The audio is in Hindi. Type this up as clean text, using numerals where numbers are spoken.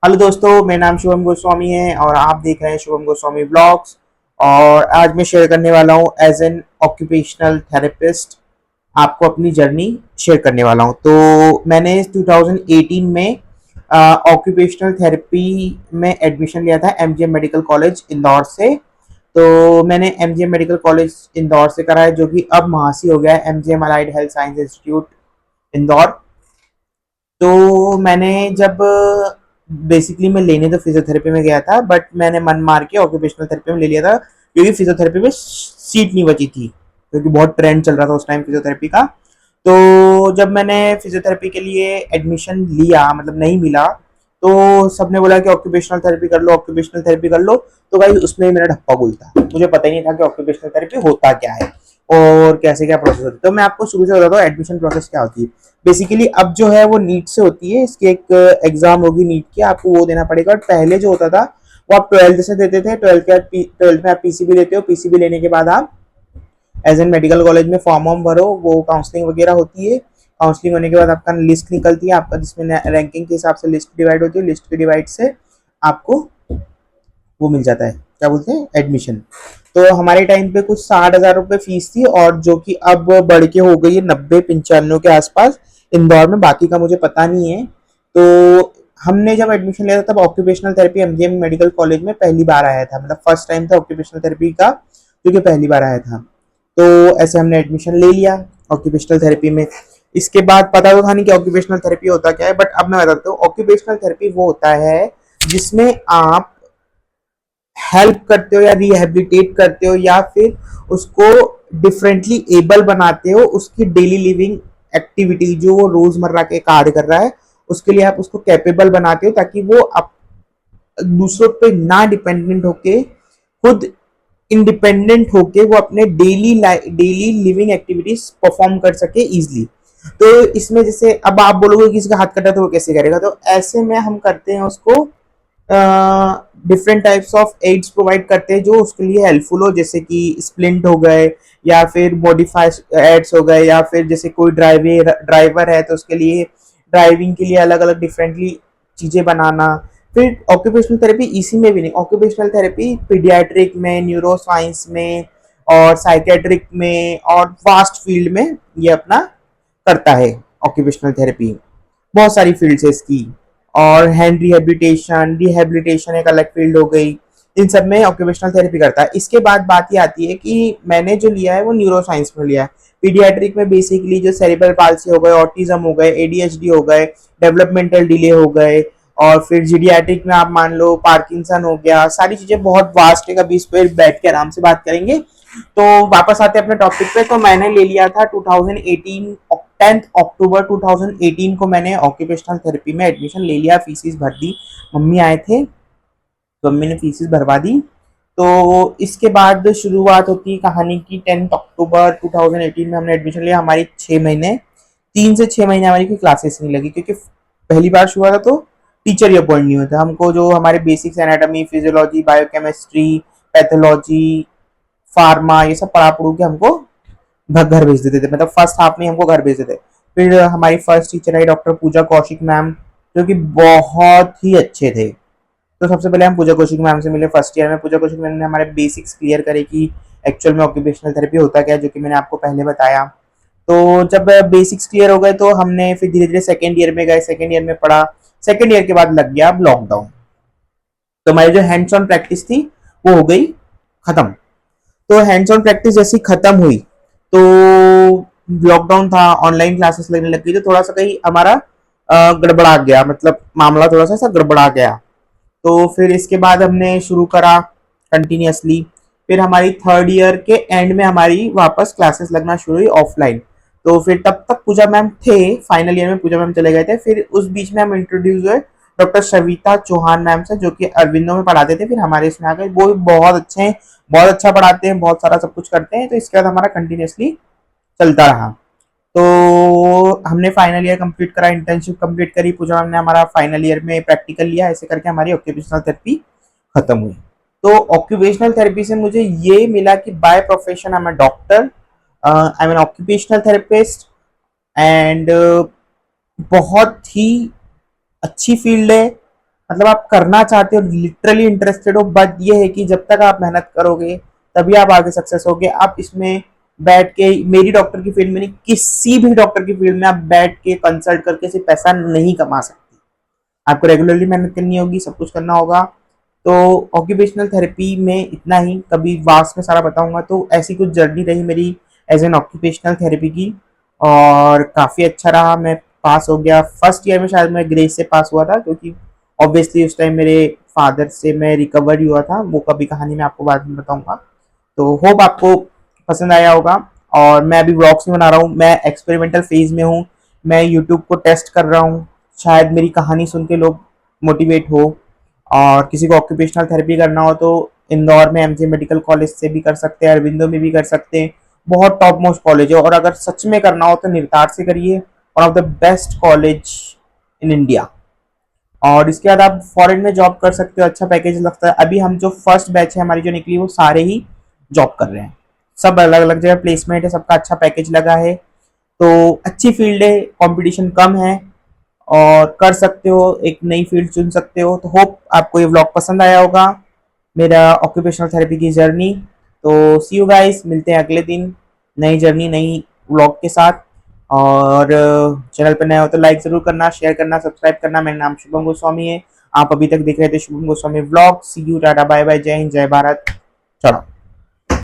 हेलो दोस्तों, मेरा नाम शुभम गोस्वामी है और आप देख रहे हैं शुभम गोस्वामी ब्लॉग्स। और आज मैं शेयर करने वाला हूँ एज एन ऑक्यूपेशनल थेरेपिस्ट, आपको अपनी जर्नी शेयर करने वाला हूँ। तो मैंने 2018 में ऑक्यूपेशनल थेरेपी में एडमिशन लिया था एमजीएम मेडिकल कॉलेज इंदौर से। तो मैंने एमजीएम मेडिकल कॉलेज इंदौर से करा है, जो कि अब महासी हो गया है, MGM allied health science institute Indore. तो मैंने जब बेसिकली मैं लेने तो फिजियोथेरेपी में गया था, बट मैंने मन मार के ऑक्यूपेशनल थेरेपी में ले लिया था, क्योंकि फिजियोथेरेपी में सीट नहीं बची थी, क्योंकि बहुत ट्रेंड चल रहा था उस टाइम फिजियोथेरेपी का। तो जब मैंने फिजियोथेरेपी के लिए एडमिशन लिया, मतलब नहीं मिला, तो सबने बोला कि ऑक्यूपेशनल थेरेपी कर लो, ऑक्यूपेशनल थेरेपी कर लो। तो भाई उसमें ही मेरा ढप्पा गुल था, मुझे पता ही नहीं था कि ऑक्यूपेशनल थेरेपी होता क्या है और कैसे क्या प्रोसेस होता है। तो मैं आपको शुरू से बताता हूँ एडमिशन प्रोसेस क्या होती है। बेसिकली अब जो है वो नीट से होती है, इसकी एक एग्जाम होगी नीट की, आपको वो देना पड़ेगा। और पहले जो होता था वो आप ट्वेल्थ से देते थे, ट्वेल्थ में आप पीसीबी लेते हो, पीसीबी लेने के बाद आप एज एन मेडिकल कॉलेज में फॉर्म वॉर्म भरो, वो काउंसलिंग वगैरह होती है। काउंसलिंग होने के बाद आपका लिस्ट निकलती है आपका, जिसमें रैंकिंग के हिसाब से लिस्ट डिवाइड होती है, लिस्ट के डिवाइड से आपको वो मिल जाता है, क्या बोलते हैं, एडमिशन। तो हमारे टाइम पे कुछ 60,000 रुपये फीस थी, और जो कि अब बढ़ के हो गई है 90-95 के आसपास इंदौर में, बाकी का मुझे पता नहीं है। तो हमने जब एडमिशन लिया था तब occupational therapy MGM medical college में पहली बार आया था, मतलब फर्स्ट टाइम था ऑक्यूपेशनल थेरेपी का, जो कि पहली बार आया था। तो ऐसे हमने एडमिशन ले लिया ऑक्यूपेशनल थेरेपी में। इसके बाद पता तो था नहीं कि ऑक्यूपेशनल थेरेपी होता क्या है, बट अब मैं बताता हूँ। ऑक्यूपेशनल थेरेपी वो होता है जिसमें आप हेल्प करते हो या रिहेबिलिटेट करते हो, या फिर उसको डिफरेंटली एबल बनाते हो, उसकी डेली लिविंग एक्टिविटी जो वो रोजमर्रा के कार्य कर रहा है उसके लिए आप उसको कैपेबल बनाते हो, ताकि वो आप दूसरों पे ना डिपेंडेंट होके, खुद इंडिपेंडेंट होके वो अपने डेली लिविंग एक्टिविटीज परफॉर्म कर सके इजिली। तो इसमें जैसे अब आप बोलोगे कि इसका हाथ कटा तो वो कैसे करेगा, तो ऐसे में हम करते हैं उसको, different types of ads provide करते हैं जो उसके लिए हेल्पफुल हो, जैसे कि स्प्लिंट हो गए, या फिर मॉडिफाई एड्स हो गए, या फिर जैसे कोई ड्राइवर है तो उसके लिए ड्राइविंग के लिए अलग अलग डिफरेंटली चीज़ें बनाना। फिर ऑक्यूपेशनल थेरेपी इसी में भी नहीं, ऑक्यूपेशनल थेरेपी पीडियाट्रिक में, न्यूरो साइंस में और साइकेट्रिक में और वास्ट फील्ड में ये अपना करता है ऑक्यूपेशनल थेरेपी। बहुत सारी फील्ड्स है इसकी। और हैंड रिहेबिलिटेशन, रिहेबिलिटेशन एक अलग फील्ड हो गई। इन सब में ऑक्यूपेशनल थेरेपी करता है। इसके बाद बात ये आती है कि मैंने जो लिया है वो न्यूरो साइंस में लिया है। पीडियाट्रिक में बेसिकली जो सेरेब्रल पाल्सी हो गए, ऑटिज्म हो गए, एडीएचडी हो गए, डेवलपमेंटल डिले हो गए, और फिर जीडियाट्रिक में आप मान लो पार्किंसन हो गया। सारी चीजें बहुत वास्ट है, कभी इस पर बैठ के आराम से बात करेंगे। तो वापस आते हैं अपने टॉपिक पे। तो मैंने ले लिया था 2018, 10 अक्टूबर 2018 को मैंने ऑक्यूपेशनल थेरेपी में एडमिशन ले लिया, फीसिस भर दी। मम्मी आए थे तो मम्मी ने फीसिस भरवा दी। तो इसके बाद शुरुआत होती है कहानी की। 10 अक्टूबर 2018 में हमने एडमिशन लिया। हमारी 6 महीने, 3 से 6 महीने हमारी कोई क्लासेस नहीं लगी, क्योंकि पहली बार शुरू हुआ था तो टीचर ही अपॉइंट नहीं होता हमको। जो हमारे basics anatomy, physiology, biochemistry, pathology, pharma, ये सब पढ़ा पढ़ू के हमको घर भेज देते थे, मतलब फर्स्ट हाफ में हमको घर भेज देते। फिर हमारी फर्स्ट टीचर आई डॉक्टर पूजा कौशिक मैम, जो कि बहुत ही अच्छे थे। तो सबसे पहले हम पूजा कौशिक मैम से मिले फर्स्ट ईयर में। पूजा कौशिक मैम ने हमारे बेसिक्स क्लियर करे कि एक्चुअल में ऑक्यूपेशनल थेरेपी होता क्या है, जो कि मैंने आपको पहले बताया। तो जब बेसिक्स क्लियर हो गए तो हमने फिर धीरे धीरे सेकेंड ईयर में गए, सेकेंड ईयर में पढ़ा। सेकेंड ईयर के बाद लग गया अब लॉकडाउन। तो हमारी जो हैंड्स ऑन प्रैक्टिस थी वो हो गई खत्म। तो हैंड्स ऑन प्रैक्टिस जैसी खत्म हुई तो लॉकडाउन था, ऑनलाइन क्लासेस लगने लग गई, तो थोड़ा सा कहीं हमारा गड़बड़ा गया, मतलब मामला थोड़ा सा गड़बड़ा गया। तो फिर इसके बाद हमने शुरू करा कंटिन्यूअसली। फिर हमारी थर्ड ईयर के एंड में हमारी वापस क्लासेस लगना शुरू हुई ऑफलाइन। तो फिर तब तक पूजा मैम थे, फाइनल ईयर में पूजा मैम चले गए थे। फिर उस बीच में हम इंट्रोड्यूस हुए डॉक्टर सविता चौहान मैम से, जो कि अरविंदो में पढ़ाते थे, फिर हमारे इसमें आ गए। वो भी बहुत अच्छे हैं, बहुत अच्छा पढ़ाते हैं, बहुत सारा सब कुछ करते हैं। तो इसके बाद हमारा कंटिन्यूअसली चलता रहा। तो हमने फाइनल ईयर कंप्लीट करा, इंटर्नशिप कंप्लीट करी, पूजा मैम ने हमारा फाइनल ईयर में प्रैक्टिकल लिया, ऐसे करके हमारी ऑक्यूपेशनल थेरेपी खत्म हुई। तो ऑक्यूपेशनल थेरेपी से मुझे ये मिला कि by profession I am a doctor, I am N occupational therapist, and बहुत ही अच्छी फील्ड है। मतलब आप करना चाहते हो, लिटरली इंटरेस्टेड हो, बट ये है कि जब तक आप मेहनत करोगे तभी आप आगे सक्सेस होगे। आप इसमें बैठ के, मेरी डॉक्टर की फील्ड में नहीं, किसी भी डॉक्टर की फील्ड में आप बैठ के कंसल्ट करके सिर्फ पैसा नहीं कमा सकते। आपको रेगुलरली मेहनत करनी होगी, सब कुछ करना होगा। तो ऑक्यूपेशनल थेरेपी में इतना ही, कभी वास्ट में सारा बताऊंगा। तो ऐसी कुछ जर्नी रही मेरी एज एन ऑक्यूपेशनल थेरेपी की, और काफ़ी अच्छा रहा। मैं पास हो गया फर्स्ट ईयर में, शायद मैं ग्रेस से पास हुआ था, क्योंकि ऑब्वियसली उस टाइम मेरे फादर से मैं रिकवर हुआ था। वो कभी कहानी मैं आपको बाद में बताऊंगा। तो होप आपको पसंद आया होगा। और मैं अभी व्लॉग्स नहीं बना रहा हूँ, मैं एक्सपेरिमेंटल फेज में हूँ। मैं यूट्यूब को टेस्ट कर रहा हूँ, शायद मेरी कहानी सुन के लोग मोटिवेट हो। और किसी को ऑक्यूपेशनल थेरेपी करना हो तो इंदौर में एमजे मेडिकल कॉलेज से भी कर सकते हैं, अरविंदो में भी कर सकते हैं। बहुत टॉप मोस्ट कॉलेज है। और अगर सच में करना हो तो निर्तार से करिए, one of the best college in India. और इसके बाद आप फॉरेन में जॉब कर सकते हो, अच्छा पैकेज लगता है। अभी हम जो फर्स्ट बैच है हमारी जो निकली, वो सारे ही जॉब कर रहे हैं। सब अलग अलग जगह प्लेसमेंट है, सबका अच्छा पैकेज लगा है। तो अच्छी फील्ड है, कंपटीशन कम है, और कर सकते हो, एक नई फील्ड चुन सकते हो। तो होप आपको ये व्लॉग पसंद आया होगा, मेरा ऑक्यूपेशनल थेरेपी की जर्नी। तो सी यू गाइस, मिलते हैं अगले दिन नई जर्नी, नई व्लॉग के साथ। और चैनल पर नए हो तो लाइक जरूर करना, शेयर करना, सब्सक्राइब करना। मेरा नाम शुभम गोस्वामी है। आप अभी तक देख रहे थे Shubham Goswami vlog. See you, टाटा, बाय बाय, जय हिंद, जय भारत। चलो।